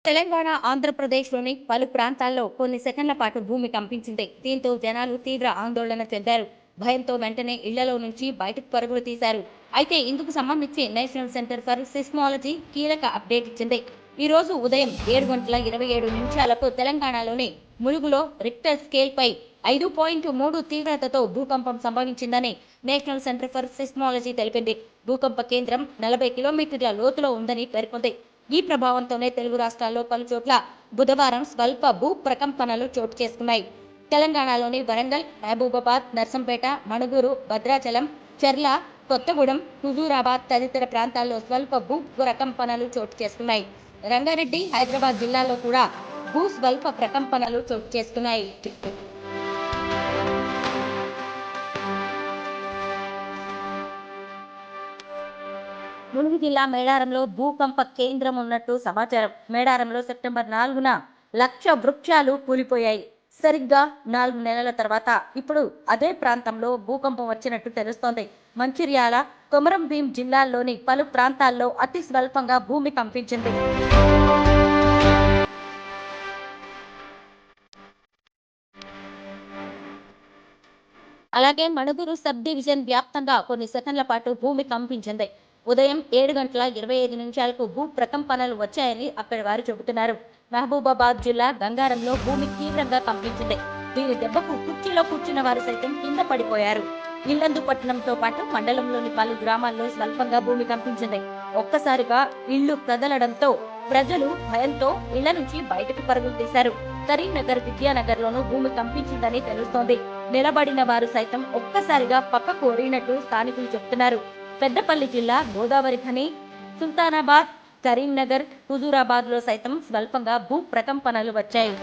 తెలంగాణ, ఆంధ్రప్రదేశ్‌లోని పలు ప్రాంతాల్లో కొన్ని సెకన్ల పాటు భూమి కంపించింది. దీంతో జనాలు తీవ్ర ఆందోళన చెందారు. భయంతో వెంటనే ఇళ్లలో నుంచి బయటకు పరుగులు తీశారు. అయితే ఇందుకు సంబంధించి నేషనల్ సెంటర్ ఫర్ సిస్మాలజీ కీలక అప్డేట్ ఇచ్చింది. ఈ రోజు ఉదయం 7:27 తెలంగాణలోని ములుగులో రిక్టర్ స్కేల్‌పై 5.3 తీవ్రతతో భూకంపం సంభవించిందని నేషనల్ సెంటర్ ఫర్ సిస్మాలజీ తెలిపింది. భూకంప కేంద్రం 40 కిలోమీటర్ల లోతులో ఉందని పేర్కొంది. ఈ ప్రభావంతోనే తెలుగు రాష్ట్రాల్లో పలుచోట్ల బుధవారం స్వల్ప భూ ప్రకంపనలు చోటు చేసుకున్నాయి. తెలంగాణలోని వరంగల్, మహబూబాబాద్, నర్సంపేట, మణుగూరు, భద్రాచలం, చెర్ల, కొత్తగూడెం, హుజూరాబాద్ తదితర ప్రాంతాల్లో స్వల్ప భూ ప్రకంపనలు చోటు చేసుకున్నాయి. రంగారెడ్డి, హైదరాబాద్ జిల్లాల్లో కూడా భూ స్వల్ప ప్రకంపనలు చోటు చేసుకున్నాయి. ములుగు జిల్లా మేడారంలో భూకంప కేంద్రం ఉన్నట్టు సమాచారం. మేడారంలో సెప్టెంబర్ 4న 1,00,000 వృక్షాలు కూలిపోయాయి. సరిగ్గా 4 నెలల తర్వాత ఇప్పుడు అదే ప్రాంతంలో భూకంపం వచ్చినట్టు తెలుస్తోంది. మంచిర్యాల, కొమరంభీం జిల్లాల్లోని పలు ప్రాంతాల్లో అతి స్వల్పంగా భూమి కంపించింది. అలాగే మణుగూరు సబ్ డివిజన్ వ్యాప్తంగా కొన్ని సెకన్ల పాటు భూమి కంపించింది. ఉదయం 7:25 భూ ప్రకంపనలు వచ్చాయని అక్కడి వారు చెబుతున్నారు. మహబూబాబాద్ జిల్లా గంగారంలో భూమి తీవ్రంగా కంపించింది. దీని దెబ్బకు కుర్చీలో కూర్చున్న వారు సైతం కింద పడిపోయారు. ఇల్లందు పట్టణంతో పాటు మండలంలోని పలు గ్రామాల్లో స్వల్పంగా భూమి కంపించింది. ఒక్కసారిగా ఇళ్లు కదలడంతో ప్రజలు భయంతో ఇళ్ల నుంచి బయటకు పరుగులు తీశారు. కరీంనగర్, విద్యానగర్లోనూ భూమి కంపించిందని తెలుస్తోంది. నిలబడిన వారు సైతం ఒక్కసారిగా పక్కకు ఒరిగినట్లు స్థానికులు చెబుతున్నారు. పెద్దపల్లి జిల్లా గోదావరి ఖని, సుల్తానాబాద్, కరీంనగర్, హుజూరాబాద్లో సైతం స్వల్పంగా భూ ప్రకంపనలు వచ్చాయి.